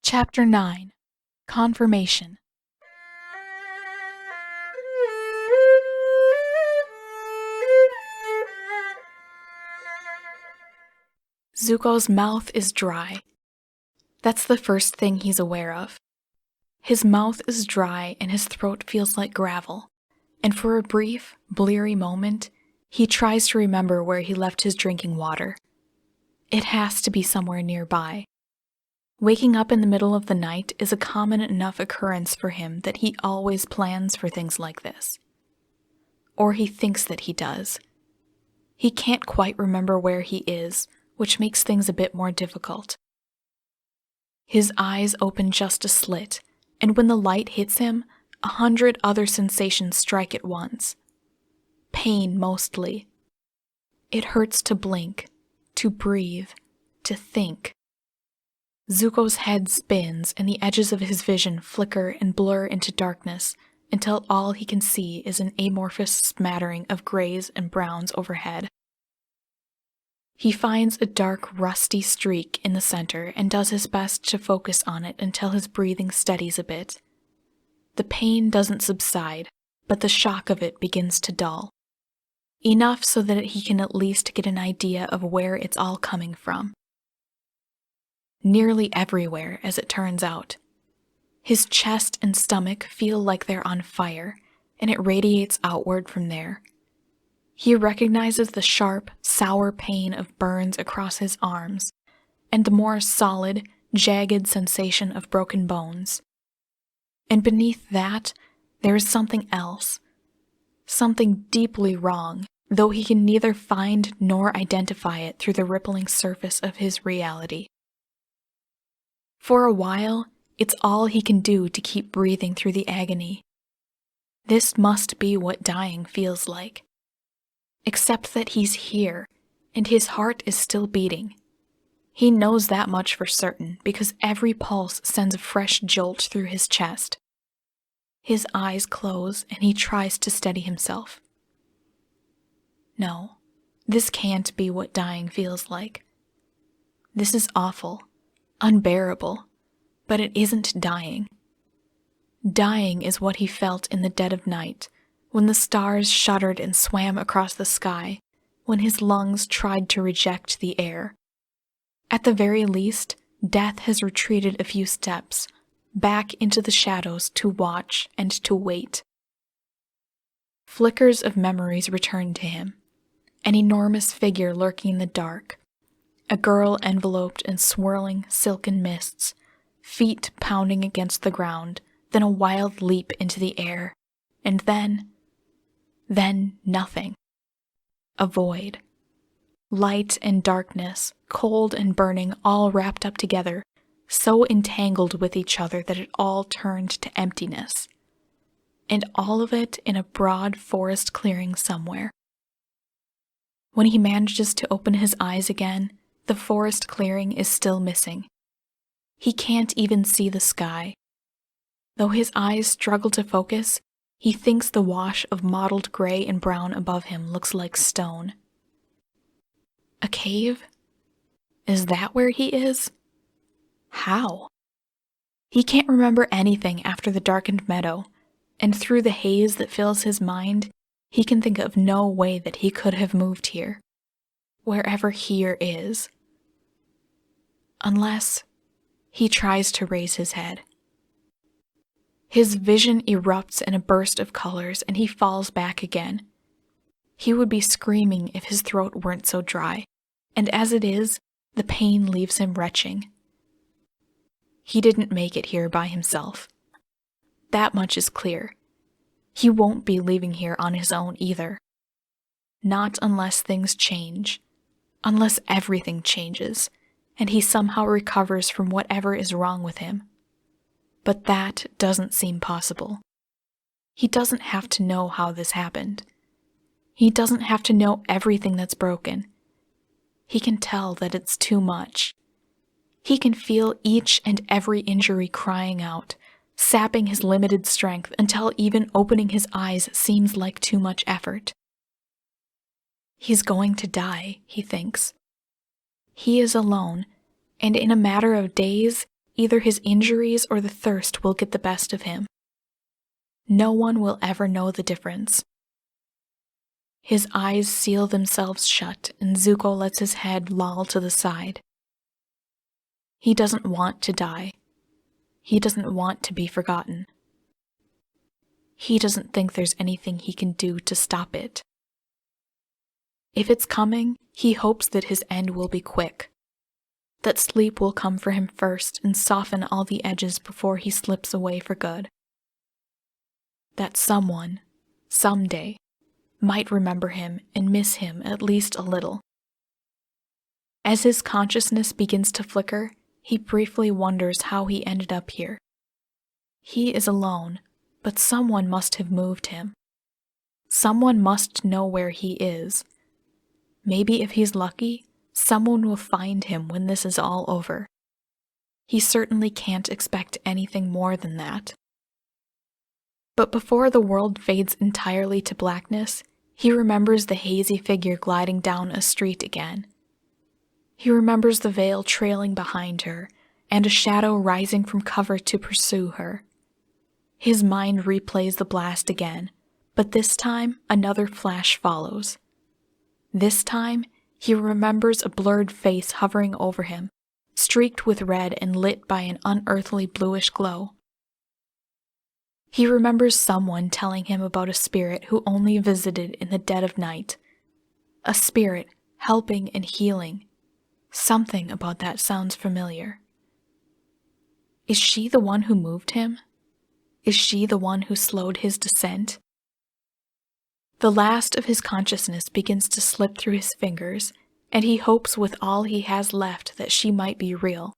Chapter 9 Confirmation. Zuko's mouth is dry. That's the first thing he's aware of. His mouth is dry and his throat feels like gravel, and for a brief, bleary moment, he tries to remember where he left his drinking water. It has to be somewhere nearby. Waking up in the middle of the night is a common enough occurrence for him that he always plans for things like this. Or he thinks that he does. He can't quite remember where he is, which makes things a bit more difficult. His eyes open just a slit, and when the light hits him, 100 other sensations strike at once. Pain mostly. It hurts to blink, to breathe, to think. Zuko's head spins and the edges of his vision flicker and blur into darkness until all he can see is an amorphous smattering of grays and browns overhead. He finds a dark, rusty streak in the center and does his best to focus on it until his breathing steadies a bit. The pain doesn't subside, but the shock of it begins to dull. Enough so that he can at least get an idea of where it's all coming from. Nearly everywhere, as it turns out. His chest and stomach feel like they're on fire, and it radiates outward from there. He recognizes the sharp, sour pain of burns across his arms, and the more solid, jagged sensation of broken bones. And beneath that, there is something else. Something deeply wrong, though he can neither find nor identify it through the rippling surface of his reality. For a while, it's all he can do to keep breathing through the agony. This must be what dying feels like. Except that he's here, and his heart is still beating. He knows that much for certain, because every pulse sends a fresh jolt through his chest. His eyes close, and he tries to steady himself. No, this can't be what dying feels like. This is awful. Unbearable, but it isn't dying. Dying is what he felt in the dead of night, when the stars shuddered and swam across the sky, when his lungs tried to reject the air. At the very least, death has retreated a few steps, back into the shadows to watch and to wait. Flickers of memories return to him, an enormous figure lurking in the dark, a girl enveloped in swirling, silken mists, feet pounding against the ground, then a wild leap into the air, and then nothing. A void. Light and darkness, cold and burning, all wrapped up together, so entangled with each other that it all turned to emptiness. And all of it in a broad forest clearing somewhere. When he manages to open his eyes again, the forest clearing is still missing. He can't even see the sky. Though his eyes struggle to focus, he thinks the wash of mottled gray and brown above him looks like stone. A cave? Is that where he is? How? He can't remember anything after the darkened meadow, and through the haze that fills his mind, he can think of no way that he could have moved here. Wherever here is. Unless he tries to raise his head. His vision erupts in a burst of colors and he falls back again. He would be screaming if his throat weren't so dry, and as it is, the pain leaves him retching. He didn't make it here by himself. That much is clear. He won't be leaving here on his own either. Not unless things change. Unless everything changes, and he somehow recovers from whatever is wrong with him. But that doesn't seem possible. He doesn't have to know how this happened. He doesn't have to know everything that's broken. He can tell that it's too much. He can feel each and every injury crying out, sapping his limited strength until even opening his eyes seems like too much effort. He's going to die, he thinks. He is alone, and in a matter of days, either his injuries or the thirst will get the best of him. No one will ever know the difference. His eyes seal themselves shut, and Zuko lets his head loll to the side. He doesn't want to die. He doesn't want to be forgotten. He doesn't think there's anything he can do to stop it. If it's coming, he hopes that his end will be quick, that sleep will come for him first and soften all the edges before he slips away for good. That someone, someday, might remember him and miss him at least a little. As his consciousness begins to flicker, he briefly wonders how he ended up here. He is alone, but someone must have moved him. Someone must know where he is. Maybe if he's lucky, someone will find him when this is all over. He certainly can't expect anything more than that. But before the world fades entirely to blackness, he remembers the hazy figure gliding down a street again. He remembers the veil trailing behind her, and a shadow rising from cover to pursue her. His mind replays the blast again, but this time another flash follows. This time, he remembers a blurred face hovering over him, streaked with red and lit by an unearthly bluish glow. He remembers someone telling him about a spirit who only visited in the dead of night. A spirit helping and healing. Something about that sounds familiar. Is she the one who moved him? Is she the one who slowed his descent? The last of his consciousness begins to slip through his fingers, and he hopes with all he has left that she might be real.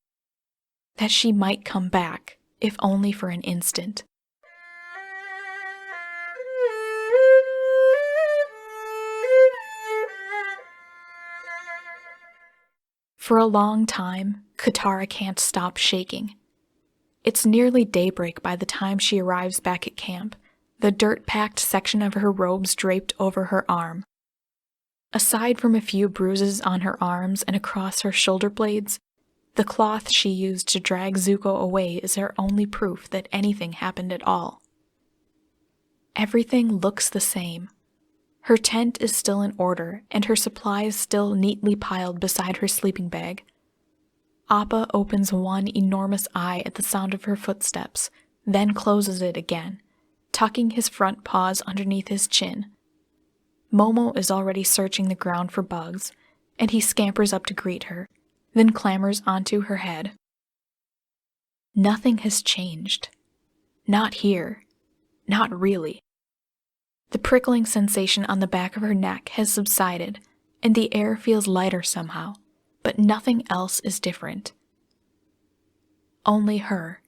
That she might come back, if only for an instant. For a long time, Katara can't stop shaking. It's nearly daybreak by the time she arrives back at camp, the dirt-packed section of her robes draped over her arm. Aside from a few bruises on her arms and across her shoulder blades, the cloth she used to drag Zuko away is her only proof that anything happened at all. Everything looks the same. Her tent is still in order, and her supplies still neatly piled beside her sleeping bag. Appa opens one enormous eye at the sound of her footsteps, then closes it again, tucking his front paws underneath his chin. Momo is already searching the ground for bugs, and he scampers up to greet her, then clambers onto her head. Nothing has changed. Not here. Not really. The prickling sensation on the back of her neck has subsided, and the air feels lighter somehow, but nothing else is different. Only her.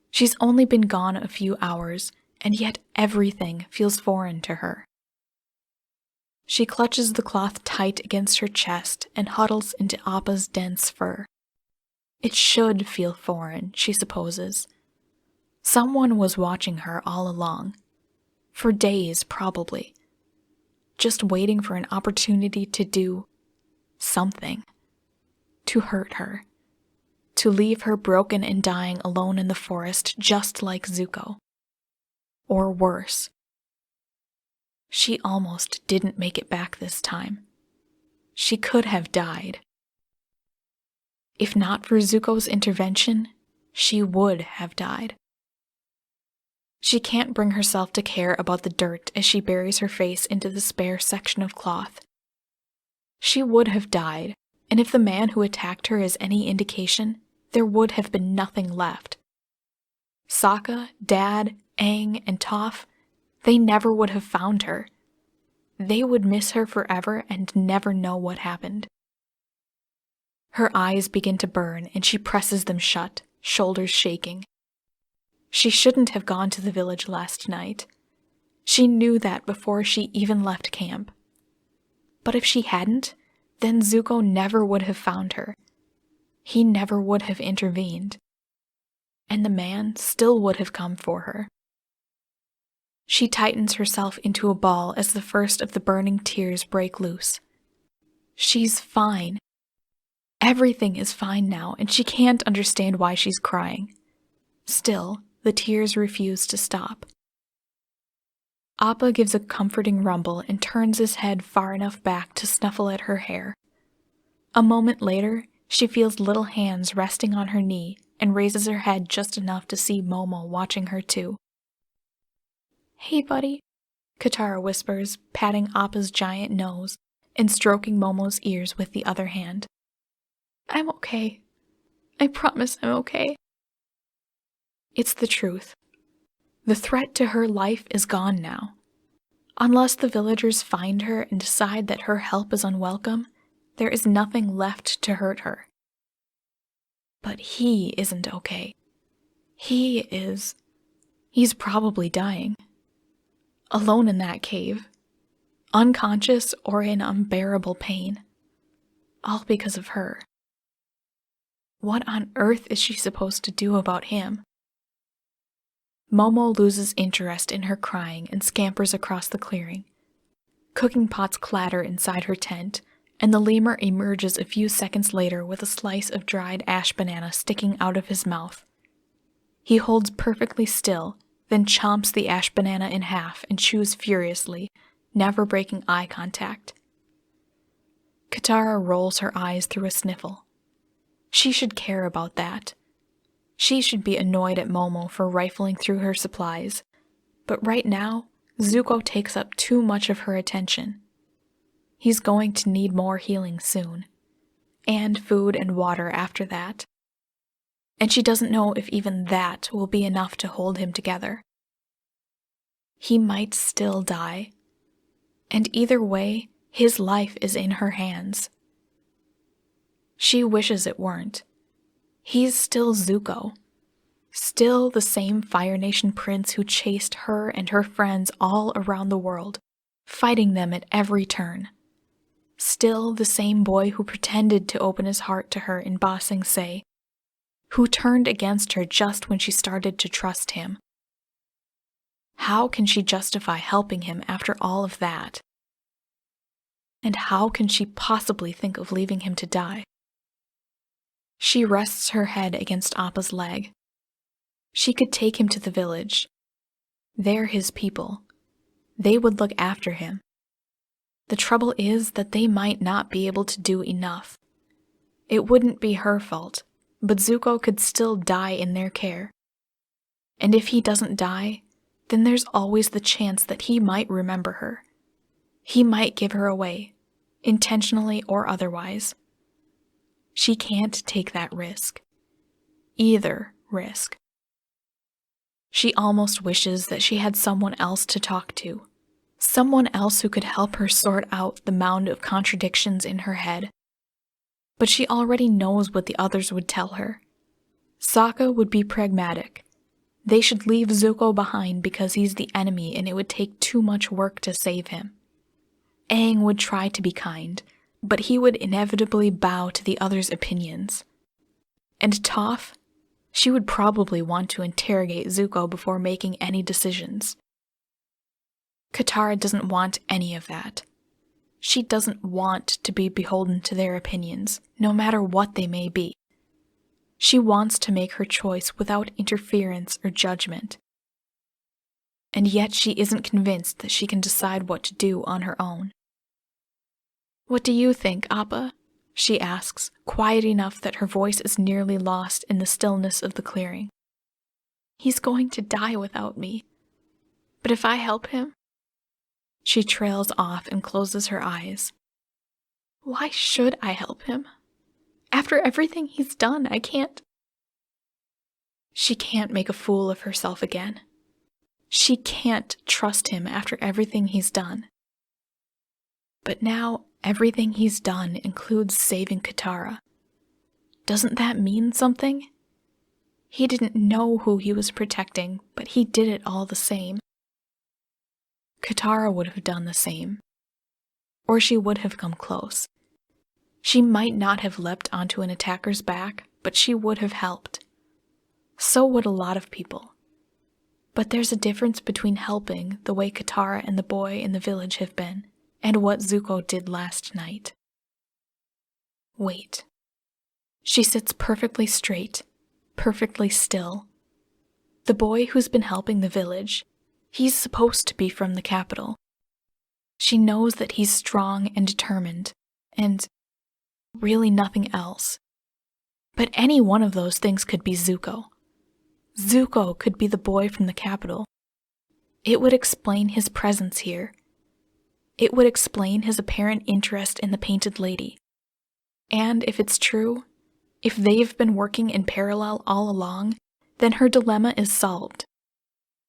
She's only been gone a few hours, and yet everything feels foreign to her. She clutches the cloth tight against her chest and huddles into Appa's dense fur. It should feel foreign, she supposes. Someone was watching her all along. For days, probably. Just waiting for an opportunity to do something. To hurt her. To leave her broken and dying alone in the forest, just like Zuko. Or worse. She almost didn't make it back this time. She could have died. If not for Zuko's intervention, she would have died. She can't bring herself to care about the dirt as she buries her face into the spare section of cloth. She would have died, and if the man who attacked her is any indication, there would have been nothing left. Sokka, Dad, Aang, and Toph, they never would have found her. They would miss her forever and never know what happened. Her eyes begin to burn, and she presses them shut, shoulders shaking. She shouldn't have gone to the village last night. She knew that before she even left camp. But if she hadn't, then Zuko never would have found her. He never would have intervened. And the man still would have come for her. She tightens herself into a ball as the first of the burning tears break loose. She's fine. Everything is fine now, and she can't understand why she's crying. Still, the tears refuse to stop. Appa gives a comforting rumble and turns his head far enough back to snuffle at her hair. A moment later, she feels little hands resting on her knee and raises her head just enough to see Momo watching her too. "Hey, buddy," Katara whispers, patting Appa's giant nose and stroking Momo's ears with the other hand. "I'm okay. I promise I'm okay." It's the truth. The threat to her life is gone now. Unless the villagers find her and decide that her help is unwelcome, there is nothing left to hurt her. But he isn't okay. He's probably dying. Alone in that cave. Unconscious or in unbearable pain. All because of her. What on earth is she supposed to do about him? Momo loses interest in her crying and scampers across the clearing. Cooking pots clatter inside her tent, and the lemur emerges a few seconds later with a slice of dried ash banana sticking out of his mouth. He holds perfectly still, then chomps the ash banana in half and chews furiously, never breaking eye contact. Katara rolls her eyes through a sniffle. She should care about that. She should be annoyed at Momo for rifling through her supplies, but right now, Zuko takes up too much of her attention. He's going to need more healing soon, and food and water after that. And she doesn't know if even that will be enough to hold him together. He might still die, and either way, his life is in her hands. She wishes it weren't. He's still Zuko. Still the same Fire Nation prince who chased her and her friends all around the world, fighting them at every turn. Still the same boy who pretended to open his heart to her in Ba Sing Se, who turned against her just when she started to trust him. How can she justify helping him after all of that? And how can she possibly think of leaving him to die? She rests her head against Appa's leg. She could take him to the village. They're his people. They would look after him. The trouble is that they might not be able to do enough. It wouldn't be her fault, but Zuko could still die in their care. And if he doesn't die, then there's always the chance that he might remember her. He might give her away, intentionally or otherwise. She can't take that risk. Either risk. She almost wishes that she had someone else to talk to. Someone else who could help her sort out the mound of contradictions in her head. But she already knows what the others would tell her. Sokka would be pragmatic. They should leave Zuko behind because he's the enemy and it would take too much work to save him. Aang would try to be kind, but he would inevitably bow to the others' opinions. And Toph? She would probably want to interrogate Zuko before making any decisions. Katara doesn't want any of that. She doesn't want to be beholden to their opinions, no matter what they may be. She wants to make her choice without interference or judgment. And yet she isn't convinced that she can decide what to do on her own. "What do you think, Appa?" she asks, quiet enough that her voice is nearly lost in the stillness of the clearing. "He's going to die without me. But if I help him..." She trails off and closes her eyes. "Why should I help him? After everything he's done, I can't..." She can't make a fool of herself again. She can't trust him after everything he's done. But now, everything he's done includes saving Katara. Doesn't that mean something? He didn't know who he was protecting, but he did it all the same. Katara would have done the same. Or she would have come close. She might not have leapt onto an attacker's back, but she would have helped. So would a lot of people. But there's a difference between helping the way Katara and the boy in the village have been, and what Zuko did last night. Wait. She sits perfectly straight, perfectly still. The boy who's been helping the village, he's supposed to be from the capital. She knows that he's strong and determined, and really nothing else. But any one of those things could be Zuko. Zuko could be the boy from the capital. It would explain his presence here. It would explain his apparent interest in the Painted Lady. And if it's true, if they've been working in parallel all along, then her dilemma is solved.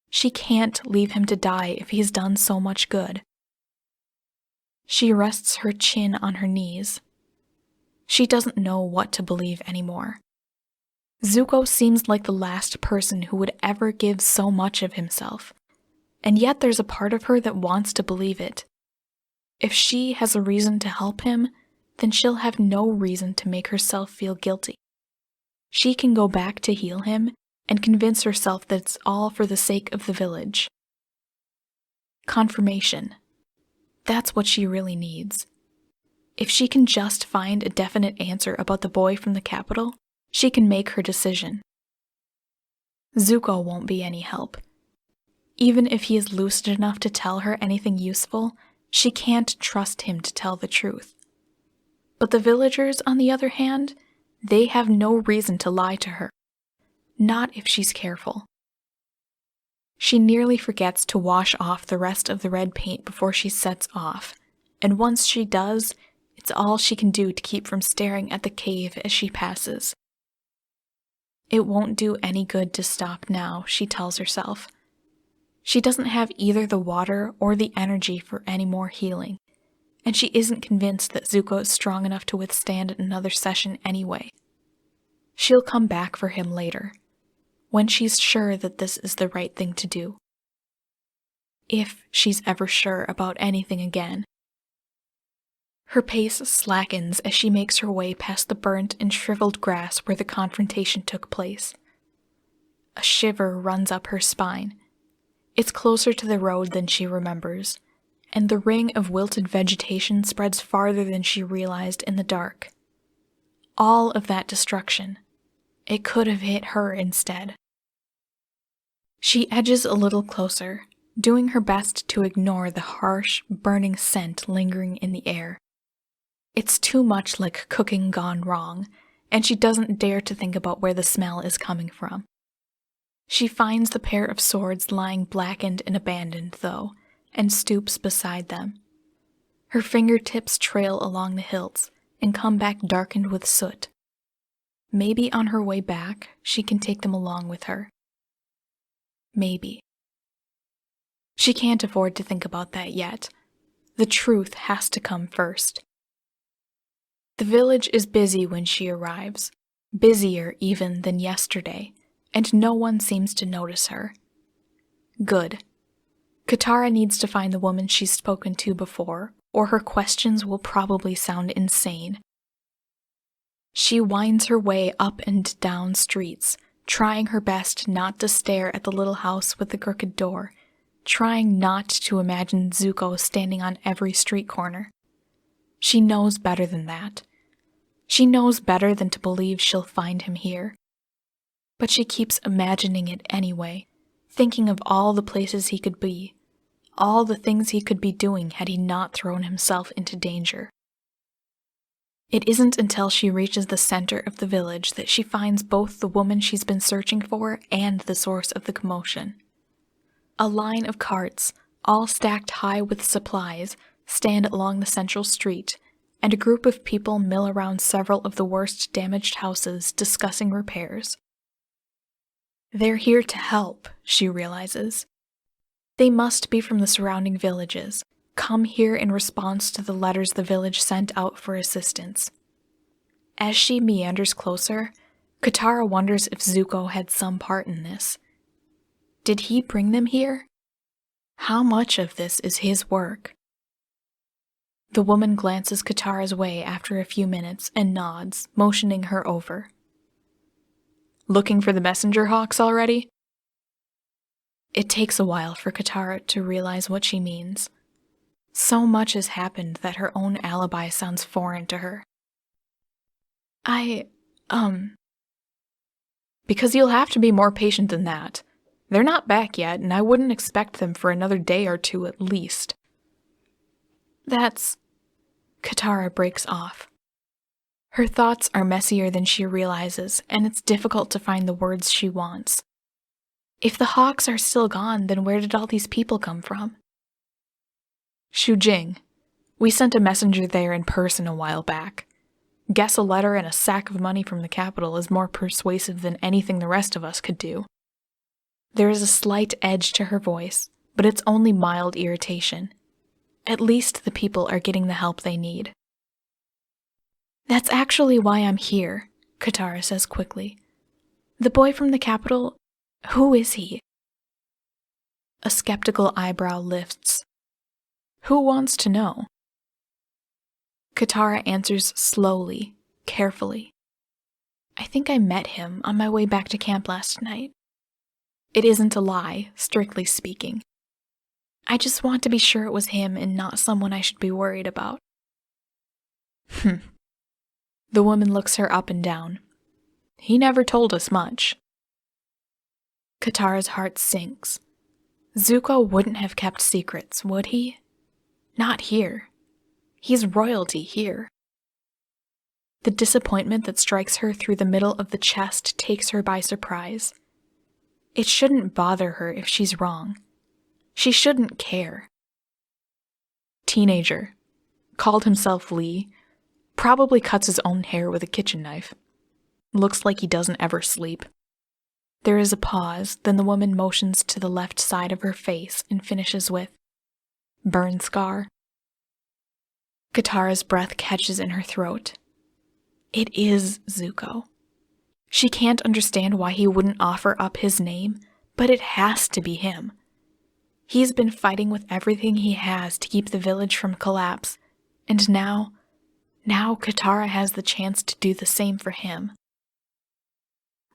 She can't leave him to die if he's done so much good. She rests her chin on her knees. She doesn't know what to believe anymore. Zuko seems like the last person who would ever give so much of himself, and yet there's a part of her that wants to believe it. If she has a reason to help him, then she'll have no reason to make herself feel guilty. She can go back to heal him and convince herself that it's all for the sake of the village. Confirmation. That's what she really needs. If she can just find a definite answer about the boy from the capital, she can make her decision. Zuko won't be any help. Even if he is lucid enough to tell her anything useful, she can't trust him to tell the truth. But the villagers, on the other hand, they have no reason to lie to her. Not if she's careful. She nearly forgets to wash off the rest of the red paint before she sets off, and once she does, it's all she can do to keep from staring at the cave as she passes. It won't do any good to stop now, she tells herself. She doesn't have either the water or the energy for any more healing, and she isn't convinced that Zuko is strong enough to withstand another session anyway. She'll come back for him later, when she's sure that this is the right thing to do. If she's ever sure about anything again. Her pace slackens as she makes her way past the burnt and shriveled grass where the confrontation took place. A shiver runs up her spine. It's closer to the road than she remembers, and the ring of wilted vegetation spreads farther than she realized in the dark. All of that destruction. It could have hit her instead. She edges a little closer, doing her best to ignore the harsh, burning scent lingering in the air. It's too much like cooking gone wrong, and she doesn't dare to think about where the smell is coming from. She finds the pair of swords lying blackened and abandoned, though, and stoops beside them. Her fingertips trail along the hilts and come back darkened with soot. Maybe on her way back, she can take them along with her. Maybe. She can't afford to think about that yet. The truth has to come first. The village is busy when she arrives, busier even than yesterday, and no one seems to notice her. Good. Katara needs to find the woman she's spoken to before, or her questions will probably sound insane. She winds her way up and down streets, trying her best not to stare at the little house with the crooked door, trying not to imagine Zuko standing on every street corner. She knows better than that. She knows better than to believe she'll find him here. But she keeps imagining it anyway, thinking of all the places he could be, all the things he could be doing had he not thrown himself into danger. It isn't until she reaches the center of the village that she finds both the woman she's been searching for and the source of the commotion. A line of carts, all stacked high with supplies, stand along the central street, and a group of people mill around several of the worst damaged houses discussing repairs. They're here to help, she realizes. They must be from the surrounding villages, come here in response to the letters the village sent out for assistance. As she meanders closer, Katara wonders if Zuko had some part in this. Did he bring them here? How much of this is his work? The woman glances Katara's way after a few minutes and nods, motioning her over. Looking for the messenger hawks already? It takes a while for Katara to realize what she means. So much has happened that her own alibi sounds foreign to her. Because you'll have to be more patient than that. They're not back yet, and I wouldn't expect them for another day or two at least. That's... Katara breaks off. Her thoughts are messier than she realizes, and it's difficult to find the words she wants. If the Hawks are still gone, then where did all these people come from? Shujing. We sent a messenger there in person a while back. Guess a letter and a sack of money from the capital is more persuasive than anything the rest of us could do. There is a slight edge to her voice, but it's only mild irritation. At least the people are getting the help they need. That's actually why I'm here, Katara says quickly. The boy from the capital, who is he? A skeptical eyebrow lifts. Who wants to know? Katara answers slowly, carefully. I think I met him on my way back to camp last night. It isn't a lie, strictly speaking. I just want to be sure it was him and not someone I should be worried about. The woman looks her up and down. He never told us much. Katara's heart sinks. Zuko wouldn't have kept secrets, would he? Not here. He's royalty here. The disappointment that strikes her through the middle of the chest takes her by surprise. It shouldn't bother her if she's wrong. She shouldn't care. Teenager. Called himself Lee. Probably cuts his own hair with a kitchen knife. Looks like he doesn't ever sleep. There is a pause, then the woman motions to the left side of her face and finishes with, burn scar. Katara's breath catches in her throat. It is Zuko. She can't understand why he wouldn't offer up his name, but it has to be him. He's been fighting with everything he has to keep the village from collapse, and now Katara has the chance to do the same for him.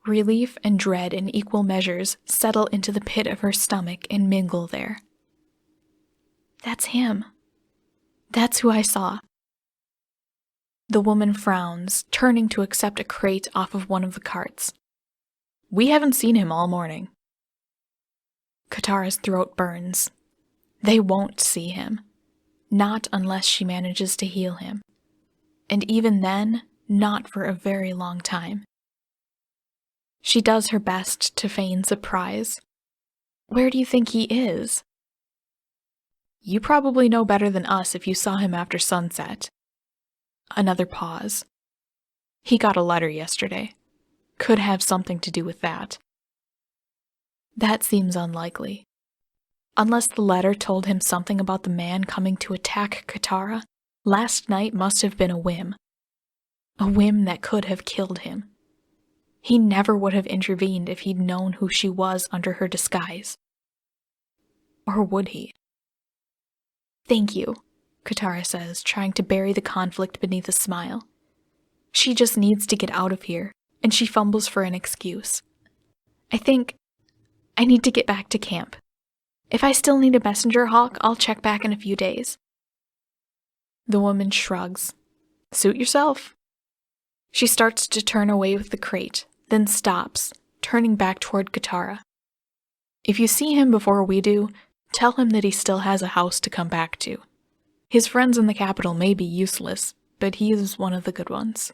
Relief and dread in equal measures settle into the pit of her stomach and mingle there. That's him. That's who I saw. The woman frowns, turning to accept a crate off of one of the carts. We haven't seen him all morning. Katara's throat burns. They won't see him. Not unless she manages to heal him. And even then, not for a very long time. She does her best to feign surprise. Where do you think he is? You probably know better than us if you saw him after sunset. Another pause. He got a letter yesterday. Could have something to do with that. That seems unlikely. Unless the letter told him something about the man coming to attack Katara, last night must have been a whim. A whim that could have killed him. He never would have intervened if he'd known who she was under her disguise. Or would he? Thank you, Katara says, trying to bury the conflict beneath a smile. She just needs to get out of here, and she fumbles for an excuse. I think I need to get back to camp. If I still need a messenger hawk, I'll check back in a few days. The woman shrugs. Suit yourself. She starts to turn away with the crate, then stops, turning back toward Katara. If you see him before we do, tell him that he still has a house to come back to. His friends in the capital may be useless, but he is one of the good ones.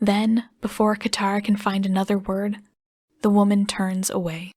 Then, before Katara can find another word, the woman turns away.